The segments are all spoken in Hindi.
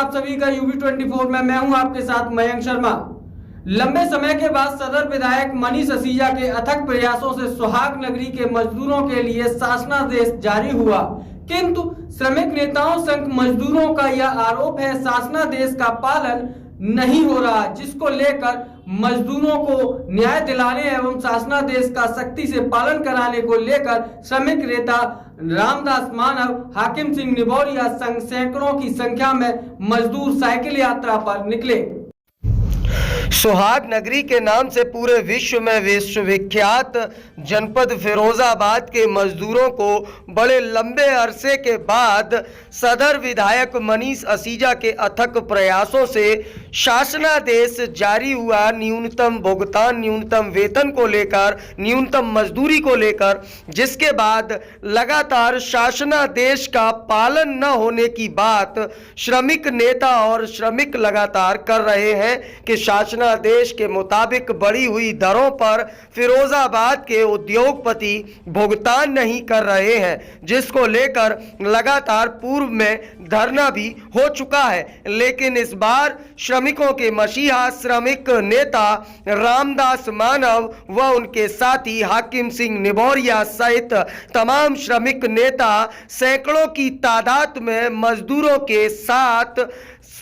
आप सभी का यूवी 24 में मैं हूं आपके साथ मयंक शर्मा। लंबे समय के बाद सदर विधायक मनीष असीजा के अथक प्रयासों से सुहाग नगरी के मजदूरों के लिए शासनादेश जारी हुआ, किंतु श्रमिक नेताओं संघ मजदूरों का यह आरोप है शासनादेश का पालन नहीं हो रहा, जिसको लेकर मजदूरों को न्याय दिलाने एवं शासनादेश का सख्ती से पालन कराने को लेकर श्रमिक नेता रामदास मानव, हाकिम सिंह निबौरिया संग सैकड़ों की संख्या में मजदूर साइकिल यात्रा पर निकले। सुहाग नगरी के नाम से पूरे विश्व में विश्वविख्यात जनपद फिरोजाबाद के मजदूरों को बड़े लंबे अरसे के बाद सदर विधायक मनीष असीजा के अथक प्रयासों से शासनादेश जारी हुआ। न्यूनतम भुगतान, न्यूनतम वेतन को लेकर, न्यूनतम मजदूरी को लेकर, जिसके बाद लगातार शासनादेश का पालन न होने की बात श्रमिक नेता और श्रमिक लगातार कर रहे हैं कि शासनादेश के मुताबिक बढ़ी हुई दरों पर फिरोजाबाद के उद्योगपति भुगतान नहीं कर रहे हैं, जिसको लेकर लगातार पूर्व में धरना भी हो चुका है। लेकिन इस बार श्रमिकों के मसीहा श्रमिक नेता रामदास मानव व उनके साथी हाकिम सिंह निबौरिया सहित तमाम श्रमिक नेता सैकड़ों की तादाद में मजदूरों के साथ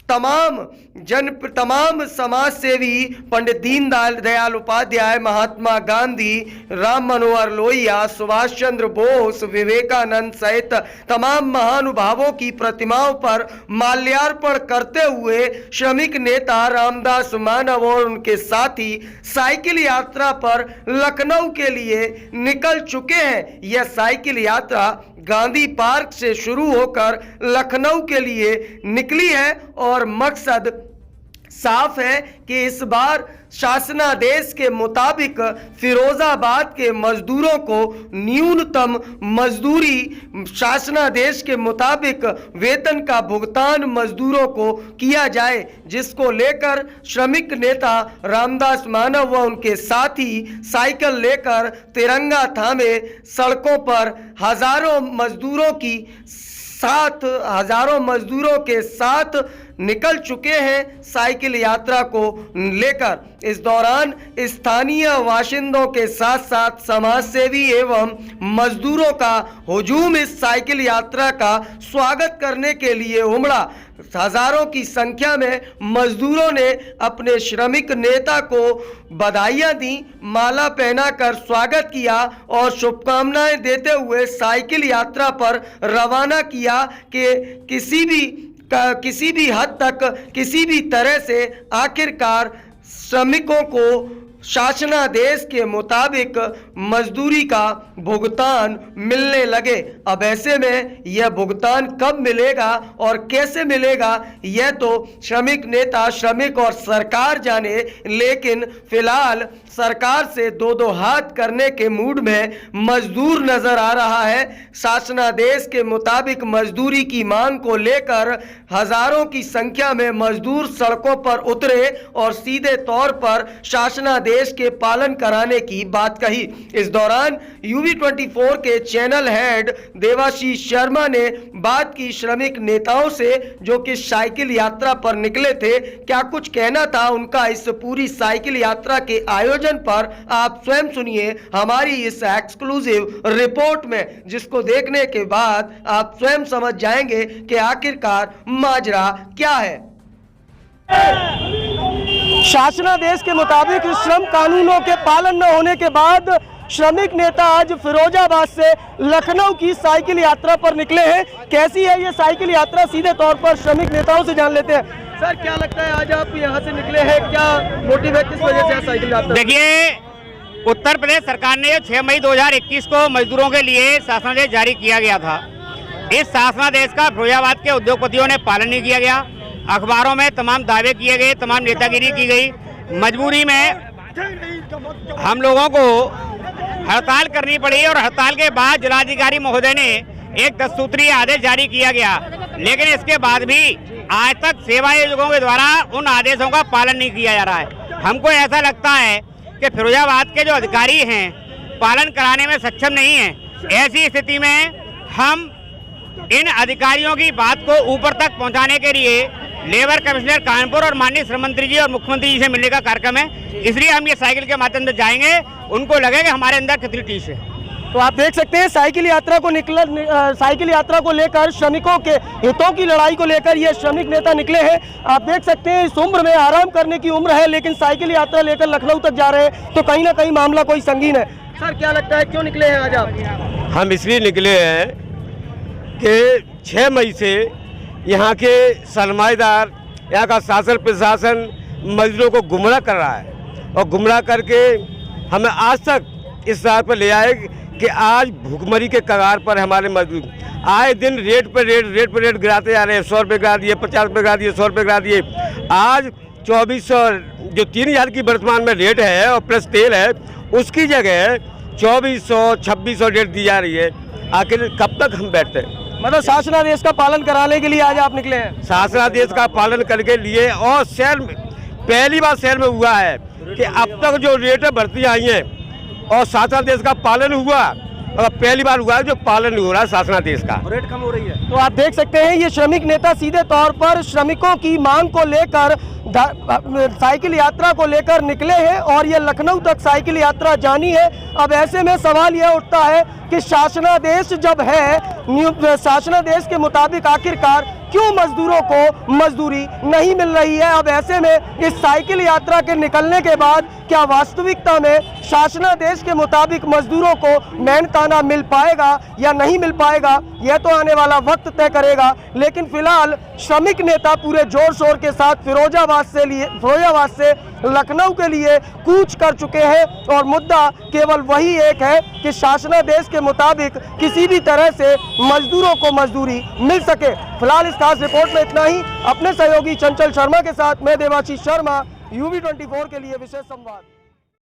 तमाम समाज सेवी पंडित दीनदयाल उपाध्याय, महात्मा गांधी, राम मनोहर लोहिया, सुभाष चंद्र बोस, विवेकानंद सहित तमाम महानुभावों की प्रतिमाओं पर माल्यार्पण करते हुए श्रमिक नेता रामदास मानव और उनके साथी साइकिल यात्रा पर लखनऊ के लिए निकल चुके हैं। यह साइकिल यात्रा गांधी पार्क से शुरू होकर लखनऊ के लिए निकली है और मकसद साफ है कि इस बार शासनादेश के मुताबिक फिरोजाबाद के मजदूरों को न्यूनतम मजदूरी, शासनादेश के मुताबिक वेतन का भुगतान मजदूरों को किया जाए, जिसको लेकर श्रमिक नेता रामदास मानव व उनके साथी साइकिल लेकर तिरंगा थामे सड़कों पर हजारों मजदूरों के साथ निकल चुके हैं साइकिल यात्रा को लेकर। इस दौरान स्थानीय बाशिंदों के साथ साथ समाजसेवी एवं मजदूरों का हुजूम इस साइकिल यात्रा का स्वागत करने के लिए उमड़ा। हजारों की संख्या में मजदूरों ने अपने श्रमिक नेता को बधाइयां दी, माला पहनाकर स्वागत किया और शुभकामनाएं देते हुए साइकिल यात्रा पर रवाना किया कि किसी भी हद तक, किसी भी तरह से आखिरकार श्रमिकों को शासनादेश के मुताबिक मजदूरी का भुगतान मिलने लगे। अब ऐसे में यह भुगतान कब मिलेगा और कैसे मिलेगा, यह तो श्रमिक नेता, श्रमिक और सरकार जाने, लेकिन फिलहाल सरकार से दो हाथ करने के मूड में मजदूर नजर आ रहा है। शासनादेश के मुताबिक मजदूरी की मांग को लेकर हजारों की संख्या में मजदूर सड़कों पर उतरे और सीधे तौर पर शासनादेश के पालन कराने की बात कही। इस दौरान यूवी 24 के चैनल हेड देवाशीष शर्मा ने बात की श्रमिक नेताओं से, जो कि साइकिल यात्रा पर निकले थे। क्या कुछ कहना था उनका इस पूरी साइकिल यात्रा के आयोजन पर, आप स्वयं सुनिए हमारी इस एक्सक्लूसिव रिपोर्ट में, जिसको देखने के बाद आप स्वयं समझ जाएंगे कि आखिरकार माजरा क्या है। शासनादेश के मुताबिक श्रम कानूनों के पालन न होने के बाद श्रमिक नेता आज फिरोजाबाद से लखनऊ की साइकिल यात्रा पर निकले हैं। कैसी है ये साइकिल यात्रा, सीधे तौर पर श्रमिक नेताओं से जान लेते हैं। सर, क्या लगता है आज आप यहाँ से निकले हैं, क्या मोटिव है, किस वजह से साइकिल यात्रा? देखिए, उत्तर प्रदेश सरकार ने 6 मई 2021 को मजदूरों के लिए शासनादेश जारी किया गया था। इस शासनादेश का फिरोजाबाद के उद्योगपतियों ने पालन नहीं किया गया। अखबारों में तमाम दावे किए गए, तमाम नेतागिरी की गई। मजबूरी में हम लोगों को हड़ताल करनी पड़ी और हड़ताल के बाद जिलाधिकारी महोदय ने एक 10 सूत्रीय आदेश जारी किया गया, लेकिन इसके बाद भी आज तक सेवा आयोजकों के द्वारा उन आदेशों का पालन नहीं किया जा रहा है। हमको ऐसा लगता है कि फिरोजाबाद के जो अधिकारी हैं पालन कराने में सक्षम नहीं हैं। ऐसी स्थिति में हम इन अधिकारियों की बात को ऊपर तक पहुंचाने के लिए लेबर कमिश्नर कानपुर और माननीय श्रम मंत्री जी और मुख्यमंत्री जी से मिलने का कार्यक्रम है, इसलिए हम ये साइकिल के माध्यम से जाएंगे। उनको लगेगा हमारे अंदर कितनी टीस है। तो आप देख सकते हैं साइकिल यात्रा को लेकर श्रमिकों के हितों की लड़ाई को लेकर ये श्रमिक नेता निकले हैं। आप देख सकते हैं इस उम्र में आराम करने की उम्र है, लेकिन साइकिल यात्रा लेकर लखनऊ तक जा रहे हैं, तो कहीं ना कहीं मामला कोई संगीन है। सर क्या लगता है क्यों निकले हैं आज आप? हम इसलिए निकले हैं कि 6 मई से यहाँ के सरमाएदार, यहाँ का शासन प्रशासन मजदूरों को गुमराह कर रहा है और गुमराह करके हमें आज तक इस राह पर ले आए कि आज भूखमरी के कगार पर हमारे मजदूर आए दिन रेट पर रेट गिराते जा रहे हैं। 100 रुपये गिरा दिए, 50 रुपये गिरा दिए, 100 रुपये गिरा दिए। आज 2400 जो 3000 की वर्तमान में रेट है और प्लस तेल है, उसकी जगह 2400 2600 रेट दी जा रही है। आखिर कब तक हम बैठते हैं? मतलब शासनादेश का पालन कराने के लिए आज आप निकले हैं? शासनादेश का पालन करके लिए, और शहर में पहली बार शहर में हुआ है कि अब तक जो रेटें बढ़ती आई हैं और शासनादेश का पालन हुआ, और पहली बार हुआ है जो पालन नहीं हो रहा है शासनादेश का, रेट कम हो रही है। तो आप देख सकते हैं ये श्रमिक नेता सीधे तौर पर श्रमिकों की मांग को लेकर साइकिल यात्रा को लेकर निकले हैं और ये लखनऊ तक साइकिल यात्रा जानी है। अब ऐसे में सवाल यह उठता है कि शासनादेश जब है, शासनादेश के मुताबिक आखिरकार क्यों मजदूरों को मजदूरी नहीं मिल रही है? अब ऐसे में इस साइकिल यात्रा के निकलने के बाद क्या वास्तविकता में शासनादेश के मुताबिक मजदूरों को मेहनताना मिल पाएगा या नहीं मिल पाएगा, यह तो आने वाला वक्त तय करेगा। लेकिन फिलहाल श्रमिक नेता पूरे जोर शोर के साथ फिरोजाबाद से लखनऊ के लिए कूच कर चुके हैं और मुद्दा केवल वही एक है कि शासनादेश के मुताबिक किसी भी तरह से मजदूरों को मजदूरी मिल सके। फिलहाल इस खास रिपोर्ट में इतना ही। अपने सहयोगी चंचल शर्मा के साथ मैं देवाशीष शर्मा, UV24 के लिए विशेष संवाद।